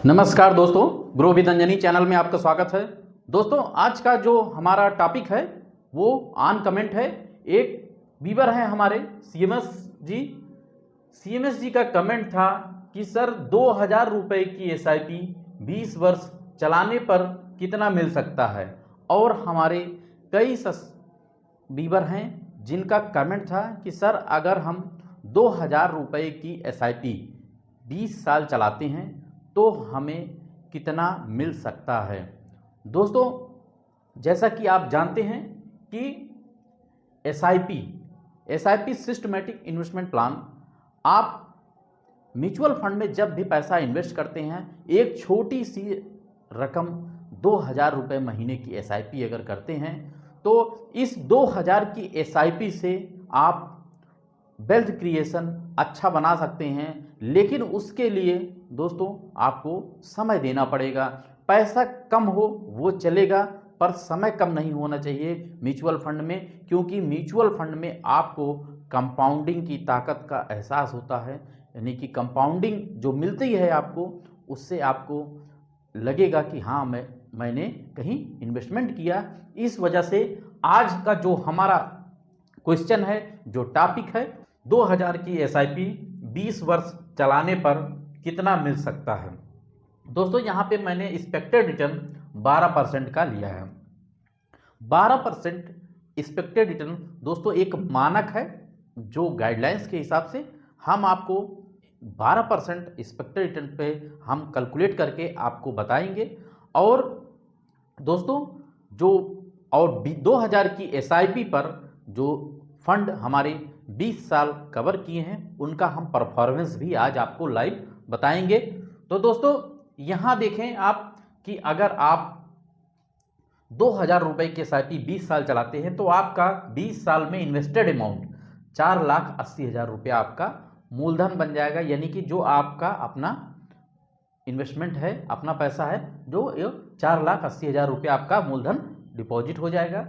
नमस्कार दोस्तों, grow with Anjani channel में आपका स्वागत है। दोस्तों, आज का जो हमारा टॉपिक है वो ऑन कमेंट है। एक व्यूअर हैं हमारे सीएमएस जी का कमेंट था कि सर 2000 रुपये की एसआईपी 20 वर्ष चलाने पर कितना मिल सकता है। और हमारे कई व्यूअर हैं जिनका कमेंट था कि सर अगर हम 2000 रुपये की एसआईपी 20 साल चलाते हैं तो हमें कितना मिल सकता है। दोस्तों, जैसा कि आप जानते हैं कि एसआईपी सिस्टमैटिक इन्वेस्टमेंट प्लान, आप म्यूचुअल फंड में जब भी पैसा इन्वेस्ट करते हैं, एक छोटी सी रकम 2000 रुपये महीने की एसआईपी अगर करते हैं तो इस 2000 की एसआईपी से आप वेल्थ क्रिएशन अच्छा बना सकते हैं। लेकिन उसके लिए दोस्तों आपको समय देना पड़ेगा। पैसा कम हो वो चलेगा पर समय कम नहीं होना चाहिए म्यूचुअल फंड में, क्योंकि म्यूचुअल फंड में आपको कंपाउंडिंग की ताकत का एहसास होता है। यानी कि कंपाउंडिंग जो मिलती है आपको, उससे आपको लगेगा कि हाँ मैंने कहीं इन्वेस्टमेंट किया। इस वजह से आज का जो हमारा क्वेश्चन है, जो टॉपिक है, 2000 की एसआईपी 20 वर्ष चलाने पर कितना मिल सकता है। दोस्तों, यहाँ पे मैंने एक्सपेक्टेड रिटर्न 12% का लिया है। 12% एक्सपेक्टेड रिटर्न दोस्तों एक मानक है, जो गाइडलाइंस के हिसाब से हम आपको 12% एक्सपेक्टेड रिटर्न पे हम कैलकुलेट करके आपको बताएंगे। और दोस्तों जो 2000 की एसआईपी पर जो फंड हमारे 20 साल कवर किए हैं, उनका हम परफॉर्मेंस भी आज आपको लाइव बताएंगे। तो दोस्तों यहाँ देखें आप कि अगर आप 2000 रुपये की एसआईपी 20 साल चलाते हैं तो आपका 20 साल में इन्वेस्टेड अमाउंट 4,80,000 रुपया आपका मूलधन बन जाएगा। यानी कि जो आपका अपना इन्वेस्टमेंट है, अपना पैसा है, जो 4,80,000 रुपया आपका मूलधन डिपॉजिट हो जाएगा।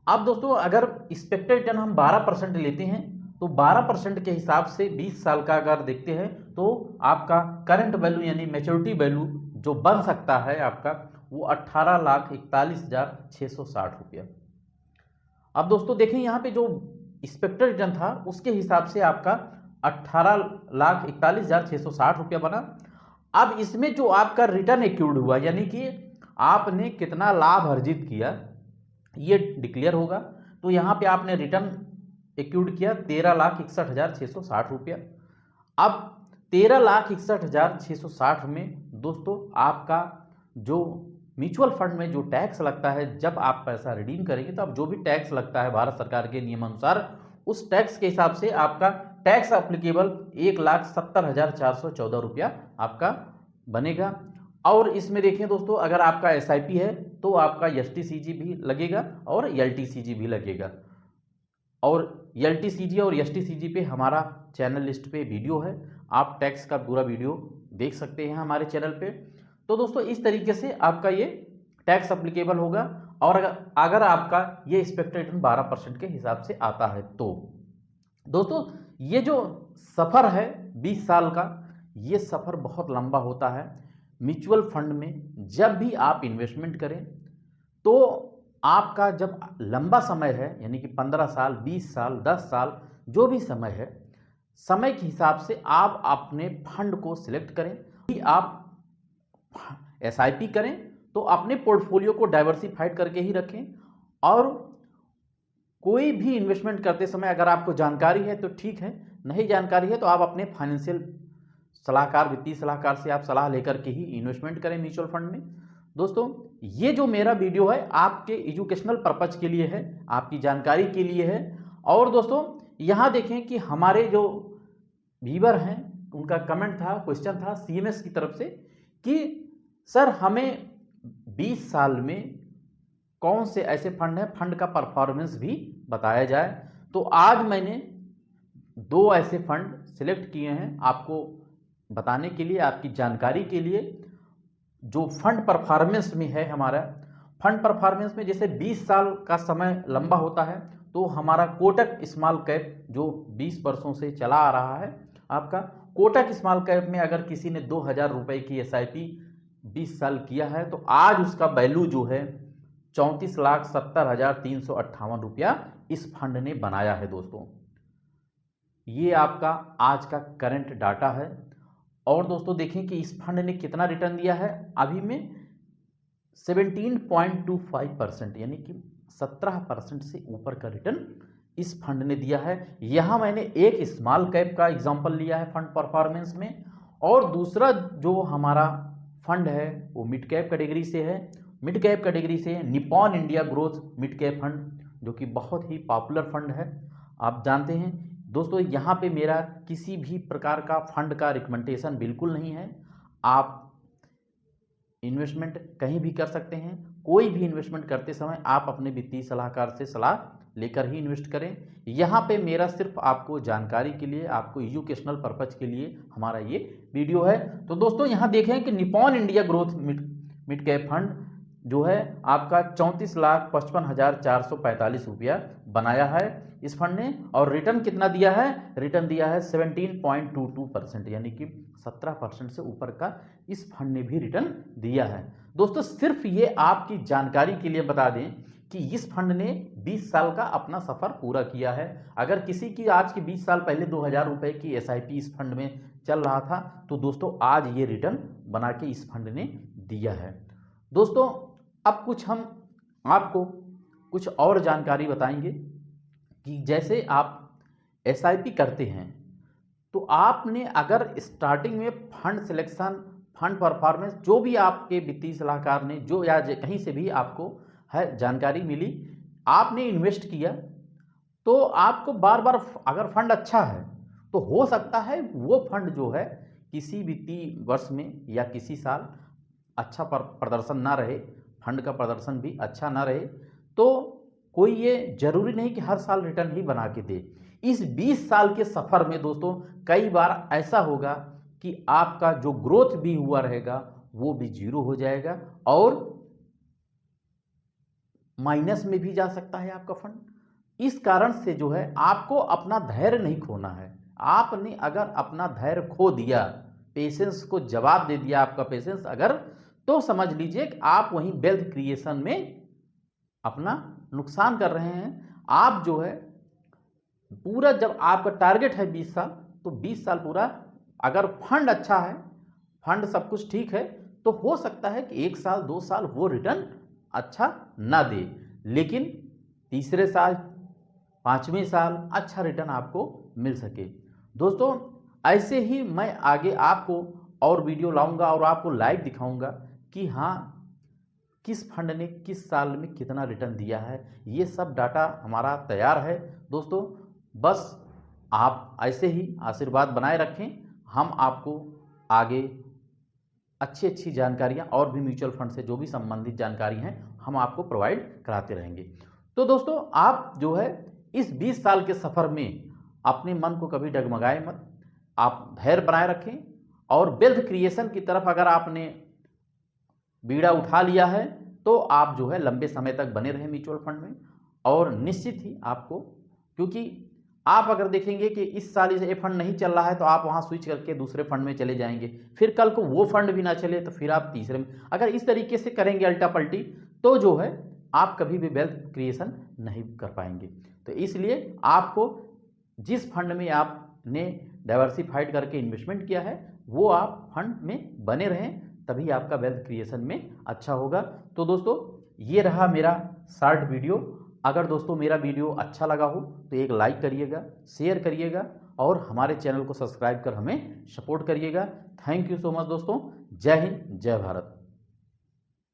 अब दोस्तों अगर एक्सपेक्टेड रिटर्न हम 12% लेते हैं तो 12% के हिसाब से 20 साल का अगर देखते हैं तो आपका करंट वैल्यू यानी मैच्योरिटी वैल्यू जो बन सकता है आपका, वो 18,41,660 रुपया। अब दोस्तों देखें यहाँ पे जो एक्सपेक्टेड रिटर्न था उसके हिसाब से आपका 18,41,660 रुपया बना। अब इसमें जो आपका रिटर्न एक्यूर्ड हुआ, यानी कि आपने कितना लाभ अर्जित किया, ये डिक्लेयर होगा। तो यहाँ पे आपने रिटर्न एक्यूर्ड किया 13,61,660 रुपया। अब 13,61,660 में दोस्तों आपका जो म्यूचुअल फंड में जो टैक्स लगता है, जब आप पैसा रिडीम करेंगे तो अब जो भी टैक्स लगता है भारत सरकार के नियमानुसार, उस टैक्स के हिसाब से आपका टैक्स एप्लीकेबल 1,70,414 रुपया आपका बनेगा। और इसमें देखें दोस्तों, अगर आपका एसआईपी है तो आपका एसटीसीजी भी लगेगा और एलटीसीजी भी लगेगा। और एलटीसीजी और एसटीसीजी पे हमारा चैनल लिस्ट पे वीडियो है, आप टैक्स का पूरा वीडियो देख सकते हैं हमारे चैनल पे। तो दोस्तों इस तरीके से आपका ये टैक्स एप्लीकेबल होगा। और अगर आपका ये एक्सपेक्टेड रिटर्न 12% के हिसाब से आता है तो दोस्तों ये जो सफ़र है 20 साल का, ये सफ़र बहुत लंबा होता है। म्यूचुअल फंड में जब भी आप इन्वेस्टमेंट करें तो आपका जब लंबा समय है, यानी कि 15 साल, 20 साल, 10 साल, जो भी समय है, समय के हिसाब से आप अपने फंड को सिलेक्ट करें। कि आप एसआईपी करें तो अपने पोर्टफोलियो को डाइवर्सिफाइड करके ही रखें। और कोई भी इन्वेस्टमेंट करते समय अगर आपको जानकारी है तो ठीक है, नहीं जानकारी है तो आप अपने फाइनेंशियल सलाहकार, वित्तीय सलाहकार से आप सलाह लेकर के ही इन्वेस्टमेंट करें म्यूचुअल फंड में। दोस्तों ये जो मेरा वीडियो है आपके एजुकेशनल पर्पज के लिए है, आपकी जानकारी के लिए है। और दोस्तों यहाँ देखें कि हमारे जो व्यूअर हैं उनका कमेंट था, क्वेश्चन था सीएमएस की तरफ से कि सर हमें 20 साल में कौन से ऐसे फंड हैं, फंड का परफॉर्मेंस भी बताया जाए। तो आज मैंने 2 ऐसे फंड सिलेक्ट किए हैं आपको बताने के लिए, आपकी जानकारी के लिए। जो फंड परफॉर्मेंस में है हमारा, फंड परफॉर्मेंस में जैसे 20 साल का समय लंबा होता है तो हमारा कोटक स्मॉल कैप जो 20 वर्षों से चला आ रहा है आपका, कोटक स्मॉल कैप में अगर किसी ने 2,000 रुपये की SIP 20 साल किया है तो आज उसका वैल्यू जो है 34,70,358 रुपया इस फंड ने बनाया है दोस्तों। ये आपका आज का करंट डाटा है। और दोस्तों देखें कि इस फंड ने कितना रिटर्न दिया है, अभी में 17.25% यानी कि 17% से ऊपर का रिटर्न इस फंड ने दिया है। यहाँ मैंने एक स्मॉल कैप का एग्जांपल लिया है फंड परफॉर्मेंस में, और दूसरा जो हमारा फंड है वो मिड कैप कैटेगरी से है। मिड कैप कैटेगरी से Nippon India growth mid cap fund, जो कि बहुत ही पॉपुलर फंड है, आप जानते हैं दोस्तों। यहाँ पे मेरा किसी भी प्रकार का फंड का रिकमेंडेशन बिल्कुल नहीं है। आप इन्वेस्टमेंट कहीं भी कर सकते हैं। कोई भी इन्वेस्टमेंट करते समय आप अपने वित्तीय सलाहकार से सलाह लेकर ही इन्वेस्ट करें। यहाँ पे मेरा सिर्फ आपको जानकारी के लिए, आपको एजुकेशनल पर्पज के लिए हमारा ये वीडियो है। तो दोस्तों यहाँ देखें कि Nippon India growth mid cap fund जो है आपका 34,55,445 रुपया बनाया है इस फंड ने, और रिटर्न कितना दिया है, रिटर्न दिया है 17.22%, यानी कि 17% से ऊपर का इस फंड ने भी रिटर्न दिया है। दोस्तों सिर्फ ये आपकी जानकारी के लिए बता दें कि इस फंड ने 20 साल का अपना सफ़र पूरा किया है। अगर किसी की आज के 20 साल पहले 2,000 रुपये की SIP इस फंड में चल रहा था तो दोस्तों आज ये रिटर्न बना के इस फंड ने दिया है। दोस्तों अब कुछ हम आपको कुछ और जानकारी बताएंगे कि जैसे आप SIP करते हैं तो आपने अगर स्टार्टिंग में फंड सिलेक्शन, फंड परफॉर्मेंस, जो भी आपके वित्तीय सलाहकार ने जो या कहीं से भी आपको है जानकारी मिली, आपने इन्वेस्ट किया, तो आपको बार बार अगर फंड अच्छा है तो हो सकता है वो फंड जो है किसी वित्तीय वर्ष में या किसी साल अच्छा प्रदर्शन ना रहे, फंड का प्रदर्शन भी अच्छा ना रहे, तो कोई ये जरूरी नहीं कि हर साल रिटर्न ही बना के दे। इस 20 साल के सफ़र में दोस्तों कई बार ऐसा होगा कि आपका जो ग्रोथ भी हुआ रहेगा वो भी जीरो हो जाएगा और माइनस में भी जा सकता है आपका फंड। इस कारण से जो है आपको अपना धैर्य नहीं खोना है। आपने अगर अपना धैर्य खो दिया, पेशेंस को जवाब दे दिया आपका पेशेंस अगर, तो समझ लीजिए कि आप वहीं वेल्थ क्रिएशन में अपना नुकसान कर रहे हैं। आप जो है पूरा, जब आपका टारगेट है 20 साल, तो 20 साल पूरा अगर फंड अच्छा है, फंड सब कुछ ठीक है, तो हो सकता है कि 1 साल 2 साल वो रिटर्न अच्छा ना दे, लेकिन तीसरे साल 5वें साल अच्छा रिटर्न आपको मिल सके। दोस्तों ऐसे ही मैं आगे आपको और वीडियो लाऊंगा और आपको लाइव दिखाऊंगा कि हाँ किस फंड ने किस साल में कितना रिटर्न दिया है। ये सब डाटा हमारा तैयार है दोस्तों, बस आप ऐसे ही आशीर्वाद बनाए रखें। हम आपको आगे अच्छी अच्छी जानकारियां और भी म्यूचुअल फंड से जो भी संबंधित जानकारी हैं हम आपको प्रोवाइड कराते रहेंगे। तो दोस्तों आप जो है इस 20 साल के सफ़र में अपने मन को कभी डगमगाए मत, आप धैर्य बनाए रखें और वेल्थ क्रिएशन की तरफ अगर आपने बीड़ा उठा लिया है तो आप जो है लंबे समय तक बने रहें म्यूचुअल फंड में। और निश्चित ही आपको, क्योंकि आप अगर देखेंगे कि इस साल ये फंड नहीं चल रहा है तो आप वहाँ स्विच करके दूसरे फंड में चले जाएंगे, फिर कल को वो फंड भी ना चले तो फिर आप तीसरे में, अगर इस तरीके से करेंगे अल्टा पल्टी, तो जो है आप कभी भी वेल्थ क्रिएशन नहीं कर पाएंगे। तो इसलिए आपको जिस फंड में आपने डाइवर्सिफाइड करके इन्वेस्टमेंट किया है वो आप फंड में बने रहें, तभी आपका वेल्थ क्रिएशन में अच्छा होगा। तो दोस्तों ये रहा मेरा शॉर्ट वीडियो। अगर दोस्तों मेरा वीडियो अच्छा लगा हो तो एक लाइक करिएगा, शेयर करिएगा और हमारे चैनल को सब्सक्राइब कर हमें सपोर्ट करिएगा। थैंक यू सो मच दोस्तों। जय हिंद, जय भारत।